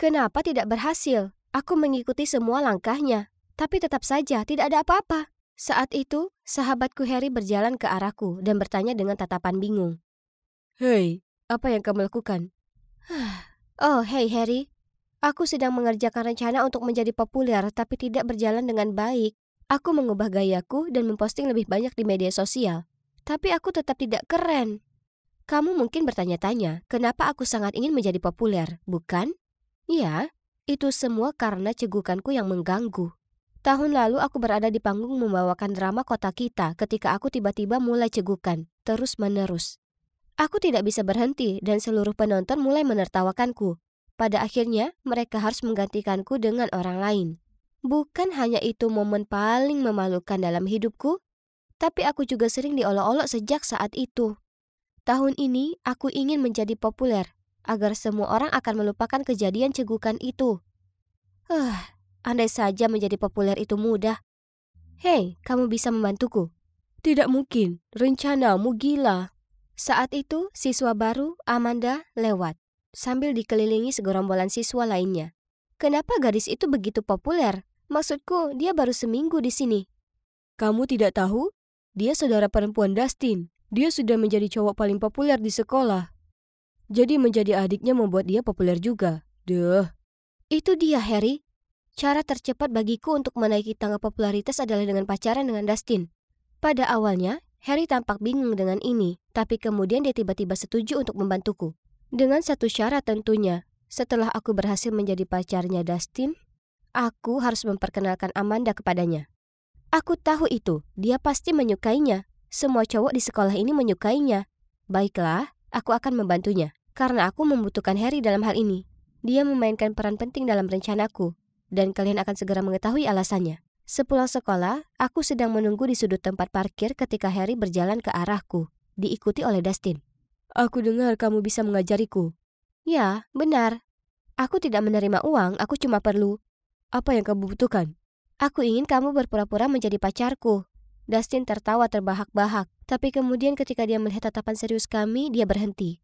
Kenapa tidak berhasil? Aku mengikuti semua langkahnya, tapi tetap saja tidak ada apa-apa. Saat itu, sahabatku Harry berjalan ke arahku dan bertanya dengan tatapan bingung. Hei, apa yang kamu lakukan? Oh, hey Harry. Aku sedang mengerjakan rencana untuk menjadi populer tapi tidak berjalan dengan baik. Aku mengubah gayaku dan memposting lebih banyak di media sosial. Tapi aku tetap tidak keren. Kamu mungkin bertanya-tanya, kenapa aku sangat ingin menjadi populer, bukan? Ya, itu semua karena cegukanku yang mengganggu. Tahun lalu aku berada di panggung membawakan drama Kota Kita ketika aku tiba-tiba mulai cegukan, terus-menerus. Aku tidak bisa berhenti dan seluruh penonton mulai menertawakanku. Pada akhirnya, mereka harus menggantikanku dengan orang lain. Bukan hanya itu momen paling memalukan dalam hidupku, tapi aku juga sering diolok-olok sejak saat itu. Tahun ini, aku ingin menjadi populer, agar semua orang akan melupakan kejadian cegukan itu. Andai saja menjadi populer itu mudah. Hei, kamu bisa membantuku? Tidak mungkin, rencanamu gila. Saat itu, siswa baru, Amanda, lewat, sambil dikelilingi segerombolan siswa lainnya. Kenapa gadis itu begitu populer? Maksudku, dia baru seminggu di sini. Kamu tidak tahu? Dia saudara perempuan Dustin. Dia sudah menjadi cowok paling populer di sekolah. Jadi menjadi adiknya membuat dia populer juga. Itu dia, Harry. Cara tercepat bagiku untuk menaiki tangga popularitas adalah dengan pacaran dengan Dustin. Pada awalnya, Harry tampak bingung dengan ini, tapi kemudian dia tiba-tiba setuju untuk membantuku. Dengan satu syarat tentunya, setelah aku berhasil menjadi pacarnya Dustin, aku harus memperkenalkan Amanda kepadanya. Aku tahu itu, dia pasti menyukainya. Semua cowok di sekolah ini menyukainya. Baiklah, aku akan membantunya, karena aku membutuhkan Harry dalam hal ini. Dia memainkan peran penting dalam rencanaku, dan kalian akan segera mengetahui alasannya. Sepulang sekolah, aku sedang menunggu di sudut tempat parkir ketika Harry berjalan ke arahku, diikuti oleh Dustin. Aku dengar kamu bisa mengajariku. Ya, benar. Aku tidak menerima uang, aku cuma perlu. Apa yang kamu butuhkan? Aku ingin kamu berpura-pura menjadi pacarku. Dustin tertawa terbahak-bahak, tapi kemudian ketika dia melihat tatapan serius kami, dia berhenti.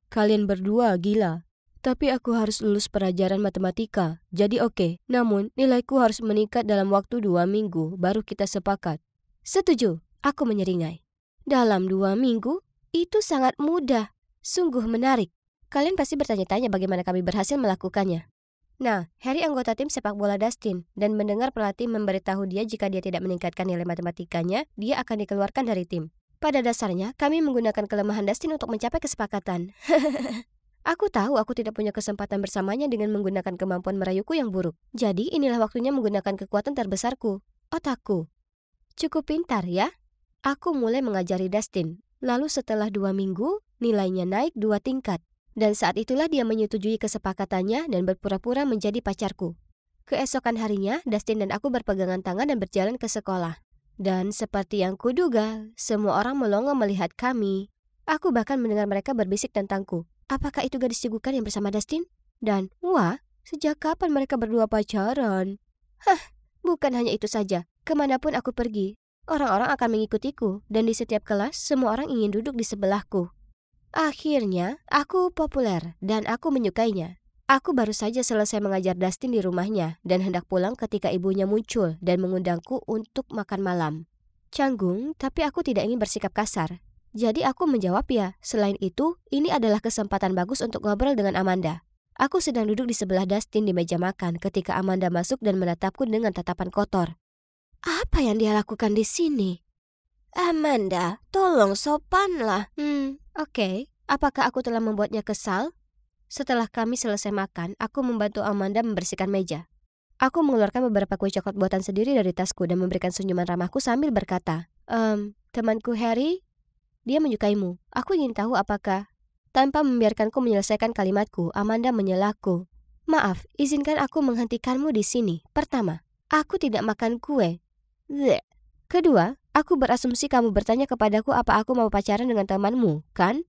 Kalian berdua gila. Tapi aku harus lulus pelajaran matematika, jadi oke. Namun, nilaiku harus meningkat dalam waktu 2 minggu, baru kita sepakat. Setuju, aku menyeringai. Dalam 2 minggu? Itu sangat mudah. Sungguh menarik. Kalian pasti bertanya-tanya bagaimana kami berhasil melakukannya. Nah, Harry anggota tim sepak bola Dustin, dan mendengar pelatih memberitahu dia jika dia tidak meningkatkan nilai matematikanya, dia akan dikeluarkan dari tim. Pada dasarnya, kami menggunakan kelemahan Dustin untuk mencapai kesepakatan. Aku tahu aku tidak punya kesempatan bersamanya dengan menggunakan kemampuan merayuku yang buruk. Jadi inilah waktunya menggunakan kekuatan terbesarku, otakku. Cukup pintar ya? Aku mulai mengajari Dustin. Lalu setelah 2 minggu, nilainya naik 2 tingkat. Dan saat itulah dia menyetujui kesepakatannya dan berpura-pura menjadi pacarku. Keesokan harinya, Dustin dan aku berpegangan tangan dan berjalan ke sekolah. Dan seperti yang kuduga, semua orang melongo melihat kami. Aku bahkan mendengar mereka berbisik tentangku. Apakah itu gadis cegukan yang bersama Dustin? Dan, wah, sejak kapan mereka berdua pacaran? Bukan hanya itu saja. Kemanapun aku pergi, orang-orang akan mengikutiku. Dan di setiap kelas, semua orang ingin duduk di sebelahku. Akhirnya, aku populer dan aku menyukainya. Aku baru saja selesai mengajar Dustin di rumahnya dan hendak pulang ketika ibunya muncul dan mengundangku untuk makan malam. Canggung, tapi aku tidak ingin bersikap kasar. Jadi aku menjawab ya. Selain itu, ini adalah kesempatan bagus untuk ngobrol dengan Amanda. Aku sedang duduk di sebelah Dustin di meja makan ketika Amanda masuk dan menatapku dengan tatapan kotor. Apa yang dia lakukan di sini? Amanda, tolong sopanlah. Oke. Apakah aku telah membuatnya kesal? Setelah kami selesai makan, aku membantu Amanda membersihkan meja. Aku mengeluarkan beberapa kue coklat buatan sendiri dari tasku dan memberikan senyuman ramahku sambil berkata, temanku Harry, dia menyukaimu. Aku ingin tahu apakah. Tanpa membiarkanku menyelesaikan kalimatku, Amanda menyelaku. Maaf, izinkan aku menghentikanmu di sini. Pertama, aku tidak makan kue. Bleh. Kedua, aku berasumsi kamu bertanya kepadaku apa aku mau pacaran dengan temanmu, kan?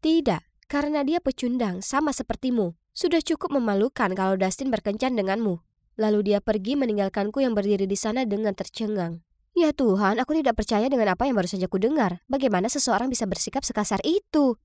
Tidak, karena dia pecundang sama sepertimu. Sudah cukup memalukan kalau Dustin berkencan denganmu. Lalu dia pergi meninggalkanku yang berdiri di sana dengan tercengang. Ya Tuhan, aku tidak percaya dengan apa yang baru saja kudengar. Bagaimana seseorang bisa bersikap sekasar itu?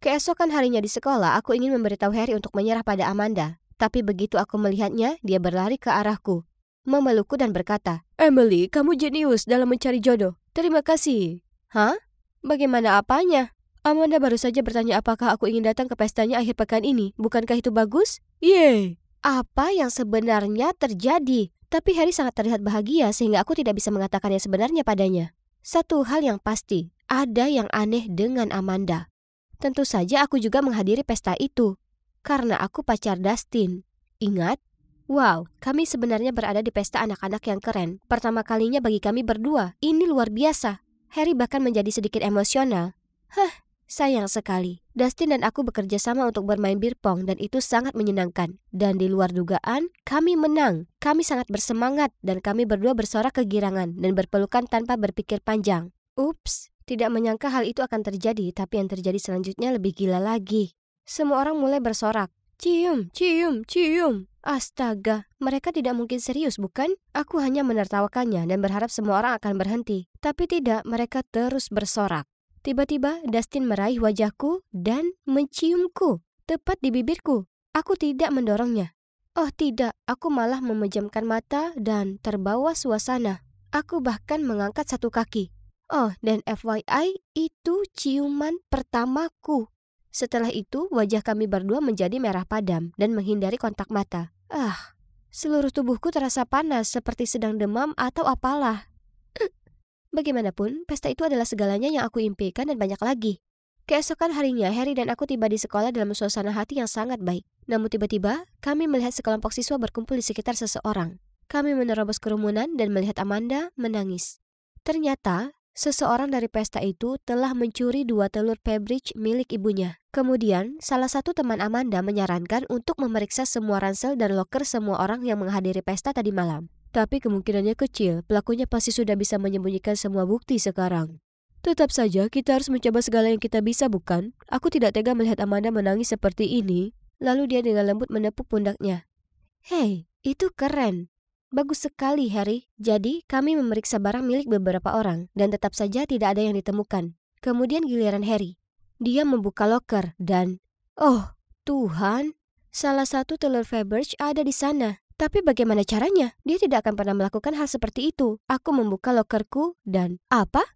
Keesokan harinya di sekolah, aku ingin memberitahu Harry untuk menyerah pada Amanda. Tapi begitu aku melihatnya, dia berlari ke arahku, memelukku dan berkata, Emily, kamu jenius dalam mencari jodoh. Terima kasih. "Hah? Bagaimana apanya?" Amanda baru saja bertanya apakah aku ingin datang ke pestanya akhir pekan ini. Bukankah itu bagus? Yeay. Apa yang sebenarnya terjadi? Tapi Harry sangat terlihat bahagia sehingga aku tidak bisa mengatakan yang sebenarnya padanya. Satu hal yang pasti, ada yang aneh dengan Amanda. Tentu saja aku juga menghadiri pesta itu, karena aku pacar Dustin. Ingat? Wow, kami sebenarnya berada di pesta anak-anak yang keren. Pertama kalinya bagi kami berdua. Ini luar biasa. Harry bahkan menjadi sedikit emosional. Sayang sekali. Dustin dan aku bekerja sama untuk bermain bir pong dan itu sangat menyenangkan. Dan di luar dugaan, kami menang. Kami sangat bersemangat dan kami berdua bersorak kegirangan dan berpelukan tanpa berpikir panjang. Ups, tidak menyangka hal itu akan terjadi, tapi yang terjadi selanjutnya lebih gila lagi. Semua orang mulai bersorak. Cium, cium, cium. Astaga, mereka tidak mungkin serius, bukan? Aku hanya menertawakannya dan berharap semua orang akan berhenti. Tapi tidak, mereka terus bersorak. Tiba-tiba Dustin meraih wajahku dan menciumku, tepat di bibirku. Aku tidak mendorongnya. Oh tidak, aku malah memejamkan mata dan terbawa suasana. Aku bahkan mengangkat satu kaki. Oh, dan FYI, itu ciuman pertamaku. Setelah itu, wajah kami berdua menjadi merah padam dan menghindari kontak mata. Seluruh tubuhku terasa panas seperti sedang demam atau apalah. Bagaimanapun, pesta itu adalah segalanya yang aku impikan dan banyak lagi. Keesokan harinya, Harry dan aku tiba di sekolah dalam suasana hati yang sangat baik. Namun tiba-tiba, kami melihat sekelompok siswa berkumpul di sekitar seseorang. Kami menerobos kerumunan dan melihat Amanda menangis. Ternyata, seseorang dari pesta itu telah mencuri 2 telur Pebridge milik ibunya. Kemudian, salah satu teman Amanda menyarankan untuk memeriksa semua ransel dan loker semua orang yang menghadiri pesta tadi malam. Tapi kemungkinannya kecil, pelakunya pasti sudah bisa menyembunyikan semua bukti sekarang. Tetap saja, kita harus mencoba segala yang kita bisa, bukan? Aku tidak tega melihat Amanda menangis seperti ini. Lalu dia dengan lembut menepuk pundaknya. Hei, itu keren. Bagus sekali, Harry. Jadi, kami memeriksa barang milik beberapa orang, dan tetap saja tidak ada yang ditemukan. Kemudian giliran Harry. Dia membuka loker dan... Oh, Tuhan! Salah satu telur Pebridge ada di sana. Tapi bagaimana caranya? Dia tidak akan pernah melakukan hal seperti itu. Aku membuka lokerku dan... Apa?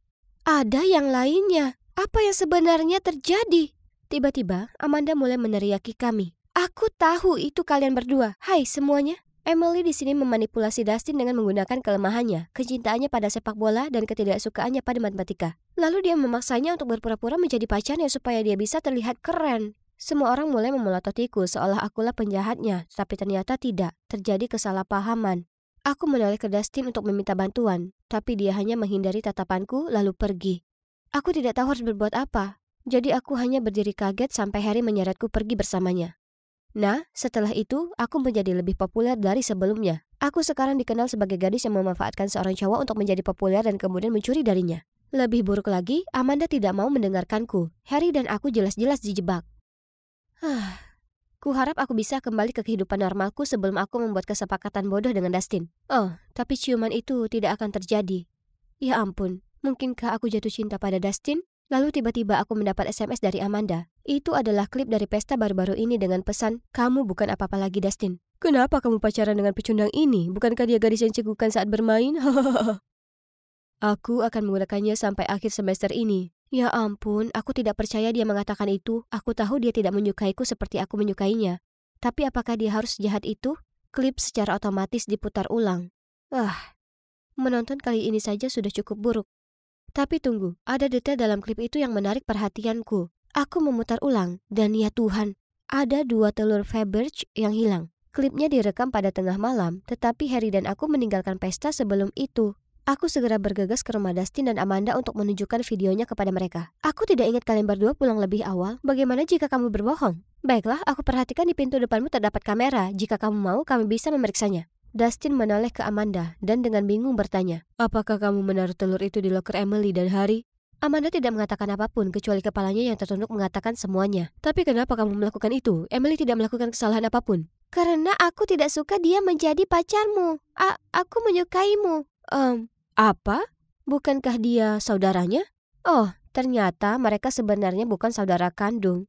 Ada yang lainnya. Apa yang sebenarnya terjadi? Tiba-tiba, Amanda mulai meneriaki kami. Aku tahu itu kalian berdua. Hai semuanya. Emily di sini memanipulasi Dustin dengan menggunakan kelemahannya, kecintaannya pada sepak bola dan ketidaksukaannya pada matematika. Lalu dia memaksanya untuk berpura-pura menjadi pacarnya supaya dia bisa terlihat keren. Semua orang mulai memelototiku seolah akulah penjahatnya, tapi ternyata tidak. Terjadi kesalahpahaman. Aku menoleh ke Dustin untuk meminta bantuan, tapi dia hanya menghindari tatapanku lalu pergi. Aku tidak tahu harus berbuat apa, jadi aku hanya berdiri kaget sampai Harry menyeretku pergi bersamanya. Nah, setelah itu, aku menjadi lebih populer dari sebelumnya. Aku sekarang dikenal sebagai gadis yang memanfaatkan seorang cowok untuk menjadi populer dan kemudian mencuri darinya. Lebih buruk lagi, Amanda tidak mau mendengarkanku. Harry dan aku jelas-jelas dijebak. Kuharap aku bisa kembali ke kehidupan normalku sebelum aku membuat kesepakatan bodoh dengan Dustin. Oh, tapi ciuman itu tidak akan terjadi. Ya ampun, mungkinkah aku jatuh cinta pada Dustin? Lalu tiba-tiba aku mendapat SMS dari Amanda. Itu adalah klip dari pesta baru-baru ini dengan pesan, "Kamu bukan apa-apa lagi, Dustin." Kenapa kamu pacaran dengan pecundang ini? Bukankah dia gadis yang cegukan saat bermain? Aku akan menggunakannya sampai akhir semester ini. Ya ampun, aku tidak percaya dia mengatakan itu. Aku tahu dia tidak menyukaiku seperti aku menyukainya. Tapi apakah dia harus sejahat itu? Klip secara otomatis diputar ulang. Menonton kali ini saja sudah cukup buruk. Tapi tunggu, ada detail dalam klip itu yang menarik perhatianku. Aku memutar ulang, dan ya Tuhan, ada 2 telur Pebridge yang hilang. Klipnya direkam pada tengah malam, tetapi Harry dan aku meninggalkan pesta sebelum itu. Aku segera bergegas ke rumah Dustin dan Amanda untuk menunjukkan videonya kepada mereka. Aku tidak ingat kalian berdua pulang lebih awal. Bagaimana jika kamu berbohong? Baiklah, aku perhatikan di pintu depanmu terdapat kamera. Jika kamu mau, kami bisa memeriksanya. Dustin menoleh ke Amanda dan dengan bingung bertanya, apakah kamu menaruh telur itu di loker Emily dan Harry? Amanda tidak mengatakan apapun kecuali kepalanya yang tertunduk mengatakan semuanya. Tapi kenapa kamu melakukan itu? Emily tidak melakukan kesalahan apapun. Karena aku tidak suka dia menjadi pacarmu. Aku menyukaimu. Apa? Bukankah dia saudaranya? Oh, Ternyata mereka sebenarnya bukan saudara kandung.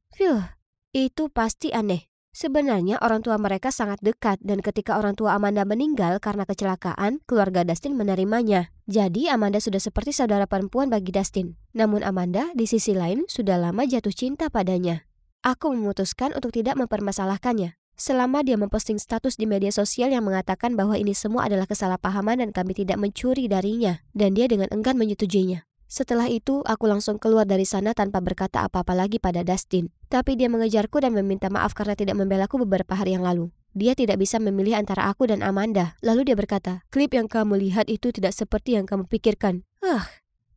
Itu pasti aneh. Sebenarnya orang tua mereka sangat dekat dan ketika orang tua Amanda meninggal karena kecelakaan, keluarga Dustin menerimanya. Jadi Amanda sudah seperti saudara perempuan bagi Dustin. Namun Amanda di sisi lain sudah lama jatuh cinta padanya. Aku memutuskan untuk tidak mempermasalahkannya. Selama dia memposting status di media sosial yang mengatakan bahwa ini semua adalah kesalahpahaman dan kami tidak mencuri darinya. Dan dia dengan enggan menyetujuinya. Setelah itu, aku langsung keluar dari sana tanpa berkata apa-apa lagi pada Dustin. Tapi dia mengejarku dan meminta maaf karena tidak membelaku beberapa hari yang lalu. Dia tidak bisa memilih antara aku dan Amanda. Lalu dia berkata, klip yang kamu lihat itu tidak seperti yang kamu pikirkan.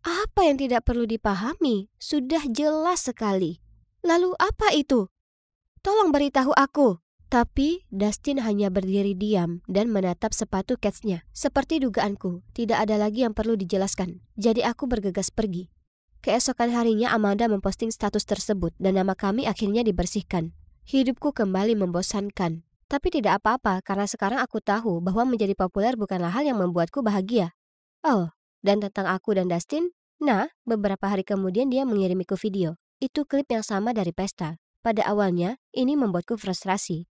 Apa yang tidak perlu dipahami? Sudah jelas sekali. Lalu apa itu? Tolong beritahu aku. Tapi Dustin hanya berdiri diam dan menatap sepatu Keds-nya. Seperti dugaanku, tidak ada lagi yang perlu dijelaskan. Jadi aku bergegas pergi. Keesokan harinya Amanda memposting status tersebut dan nama kami akhirnya dibersihkan. Hidupku kembali membosankan. Tapi tidak apa-apa karena sekarang aku tahu bahwa menjadi populer bukanlah hal yang membuatku bahagia. Dan tentang aku dan Dustin? Nah, beberapa hari kemudian dia mengirimiku video. Itu klip yang sama dari pesta. Pada awalnya, ini membuatku frustrasi.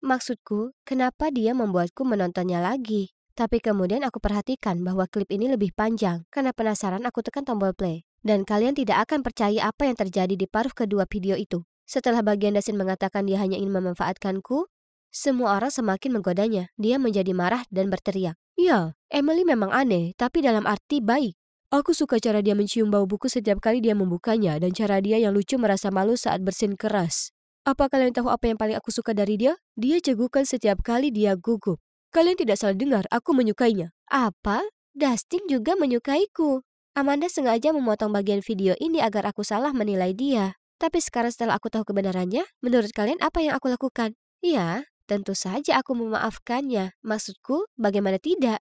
Maksudku, kenapa dia membuatku menontonnya lagi? Tapi kemudian aku perhatikan bahwa klip ini lebih panjang. Karena penasaran aku tekan tombol play. Dan kalian tidak akan percaya apa yang terjadi di paruh kedua video itu. Setelah bagian Dustin mengatakan dia hanya ingin memanfaatkanku, semua orang semakin menggodanya. Dia menjadi marah dan berteriak. Ya, Emily memang aneh, tapi dalam arti baik. Aku suka cara dia mencium bau buku setiap kali dia membukanya dan cara dia yang lucu merasa malu saat bersin keras. Apa kalian tahu apa yang paling aku suka dari dia? Dia cegukan setiap kali dia gugup. Kalian tidak salah dengar, aku menyukainya. Apa? Dustin juga menyukaiku. Amanda sengaja memotong bagian video ini agar aku salah menilai dia. Tapi sekarang setelah aku tahu kebenarannya, menurut kalian apa yang aku lakukan? Ya, tentu saja aku memaafkannya. Maksudku, bagaimana tidak?